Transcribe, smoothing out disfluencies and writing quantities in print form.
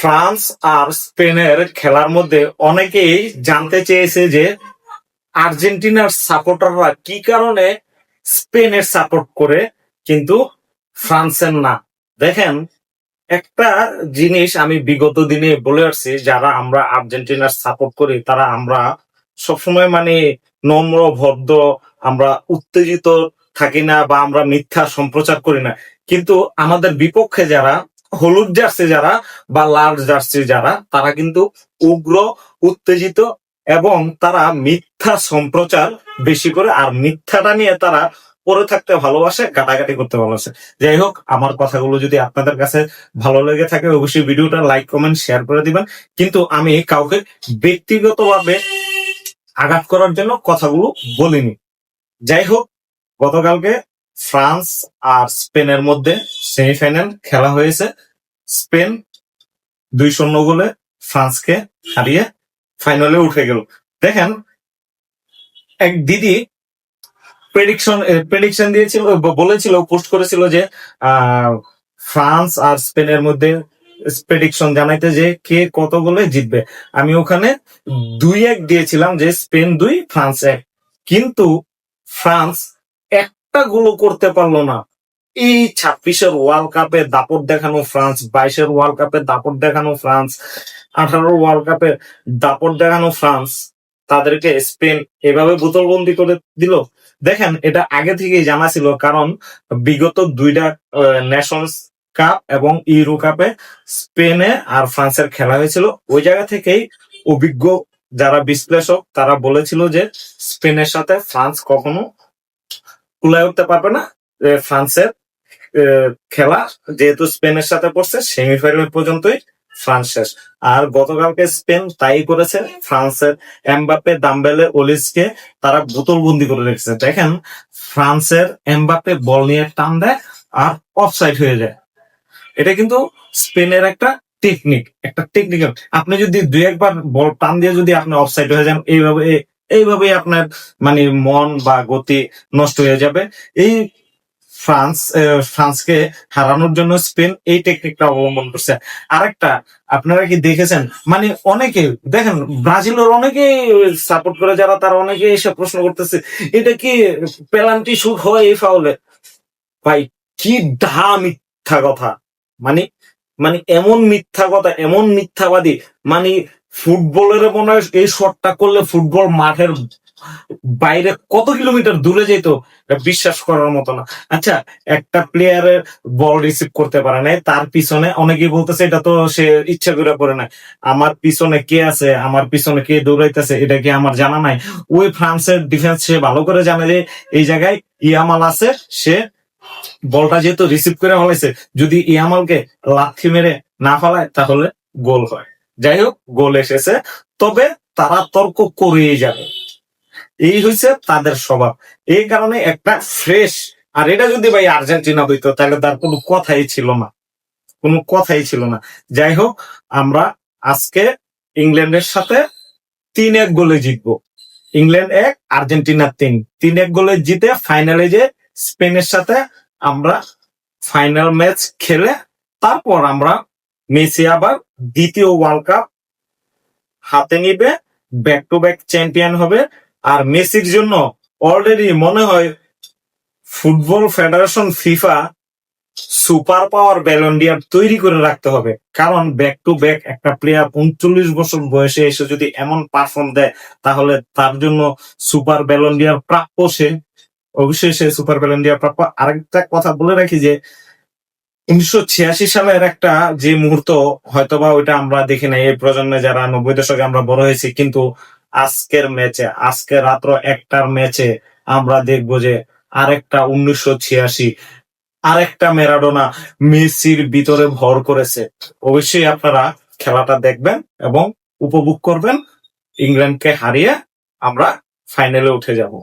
France আর স্পেনের খেলার মধ্যে অনেকেই জানতে চেয়েছে যে আর্জেন্টিনার সাপোর্টাররা কি কারণে স্পেনের সাপোর্ট করে কিন্তু ফ্রান্সের না। দেখেন, একটা জিনিস আমি বিগত দিনে বলে আসছি, যারা আমরা আর্জেন্টিনার সাপোর্ট করি তারা আমরা সবসময় নম্র ভদ্র, আমরা উত্তেজিত থাকি না বা আমরা মিথ্যা সম্প্রচার করি না। কিন্তু আমাদের বিপক্ষে যারা হলুদ জার্সি যারা বা লাল জার্সি যারা, তারা কিন্তু উগ্র, উত্তেজিত এবং তারা মিথ্যা সম্প্রচার বেশি করে, আর মিথ্যাটা নিয়ে তারা পড়ে থাকতে ভালোবাসে, কাটাকাটি করতে ভালোবাসে। যাই হোক, আমার কথাগুলো যদি আপনাদের কাছে ভালো লেগে থাকে অবশ্যই ভিডিওটা লাইক কমেন্ট শেয়ার করে দিবেন। কিন্তু আমি কাউকে ব্যক্তিগতভাবে আঘাত করার জন্য কথাগুলো বলিনি। যাই হোক, গতকালকে ফ্রান্স আর স্পেনের মধ্যে সেমিফাইনাল খেলা হয়েছে। স্পেন 2-0 গোলে ফ্রান্সকে হারিয়ে ফাইনালে উঠে গেল। দেখেন, এক দিদি প্রেডিকশন দিয়েছিল, বলেছিল, পোস্ট করেছিল যে ফ্রান্স আর স্পেনের মধ্যে প্রেডিকশন জানাইতে যে কে কত গোলে জিতবে। আমি ওখানে 2-1 দিয়েছিলাম, যে স্পেন 2 ফ্রান্স 1। কিন্তু ফ্রান্স একটা গোলও করতে পারলো না। এই 26-এর ওয়ার্ল্ড কাপে দাপট দেখানো ফ্রান্স, 22-এর ওয়ার্ল্ড কাপে দাপট দেখানো ফ্রান্স, 18 ওয়ার্ল্ড কাপে দাপট দেখানো ফ্রান্স, তাদেরকে স্পেন এভাবে বোতলবন্দি করে দিল। দেখেন, এটা আগে থেকেই জানা ছিল, কারণ বিগত 2টা নেশনস কাপ এবং ইউরো কাপে স্পেনে আর ফ্রান্সের খেলা হয়েছিল। ওই জায়গা থেকেই অভিজ্ঞ যারা বিশ্লেষক তারা বলেছিল যে স্পেনের সাথে ফ্রান্স কখনো কুলায় উঠতে পারবে না। ফ্রান্সের খেলা যেহেতু স্পেনের সাথে পড়ছে, সেমিফাইনাল পর্যন্তই ফ্রান্স শেষ। আর গতকালকে স্পেন তাই করেছে, ফ্রান্সের এমবাপ্পে, দাম্বেলে, ওলিসকে তারা বোতলবন্দি করে রেখেছে। দেখেন, ফ্রান্সের এমবাপ্পে বল নিয়ে টান দেয় আর অফসাইড হয়ে যায়। এটা কিন্তু স্পেনের একটা টেকনিক্যাল। আপনি যদি 2-1 বার বল টান দিয়ে যদি আপনি অফসাইড হয়ে যান, এইভাবে আপনার মন বা গতি নষ্ট হয়ে যাবে। এই ফ্রান্সকে হারানোর জন্য স্পেন এই টেকনিকটা অবলম্বন করছে। আরেকটা, আপনারা কি দেখেছেন, অনেকে দেখেন ব্রাজিলের অনেকে সাপোর্ট করে যারা, তারা অনেকে এসে প্রশ্ন করতেছে এটা কি পেনাল্টি শুট হয় এই ফাউলে। ভাই, কি ডা মিথ্যা কথা! মানে এমন মিথ্যা কথা, এমন মিথ্যাবাদী। ফুটবলের মনে হয় এই শটটা করলে ফুটবল মাঠের বাইরে কত কিলোমিটার দূরে যেত, বিশ্বাস করার মতো না। আচ্ছা, একটা প্লেয়ারের বল রিসিভ করতে পারে নাই, তার পিছনে অনেকেই বলতেছে এটা তো সে ইচ্ছা করে করে নাই। আমার পিছনে কে আছে, আমার পিছনে কে দৌড়াইতেছে, এটা কি আমার জানা নাই? ওই ফ্রান্সের ডিফেন্স সে ভালো করে জানে যে এই জায়গায় ইয়ামাল আছে, সে বলটা যেহেতু রিসিভ করে ফেলাইছে, যদি ইয়ামালকে লাথি মেরে না ফেলায় তাহলে গোল হয়। যাই হোক, গোল এসেছে, তবে তারা তর্ক করেই যাবে, এই হচ্ছে তাদের স্বভাব। এই কারণে একটা ফ্রেশ, আর এটা যদি ভাই আর্জেন্টিনা হইতো তাহলে তার কোনো কথাই ছিল না। যাই হোক, আমরা আজকে ইংল্যান্ডের সাথে 3-1 গোলে জিতবো। ইংল্যান্ড 1, আর্জেন্টিনা 3 গোলে জিতে ফাইনালে যে স্পেনের সাথে আমরা ফাইনাল ম্যাচ খেলে, তারপর আমরা মেসি আবার দ্বিতীয় ওয়ার্ল্ড কাপ হাতে নিবে, ব্যাক টু ব্যাক চ্যাম্পিয়ন হবে। আর মেসির জন্য অলরেডি মনে হয় football federation FIFA super power Ballon d'Or তৈরি করে রাখতে হবে, কারণ ব্যাক টু ব্যাক একটা প্লেয়ার 39 বছর বয়সে এসে যদি এমন পারফর্ম দেয়, তাহলে তার জন্য সুপার ব্যালন ডি'অর প্রাপ্য। সে অবশ্যই সে সুপার ব্যালন ডি'অর প্রাপ্য। আরেকটা কথা বলে রাখি যে 1986 সালের একটা যে মুহূর্ত, হয়তোবা ওইটা আমরা দেখি নাই, এই প্রজন্মে যারা 90 দশকে আমরা বড় হয়েছি, কিন্তু আজকে রাত্র 1টার ম্যাচে আমরা দেখবো যে আরেকটা 1986, আরেকটা ম্যারাডোনা মেসির ভিতরে ভর করেছে। অবশ্যই আপনারা খেলাটা দেখবেন এবং উপভোগ করবেন। ইংল্যান্ডকে হারিয়ে আমরা ফাইনালে উঠে যাব।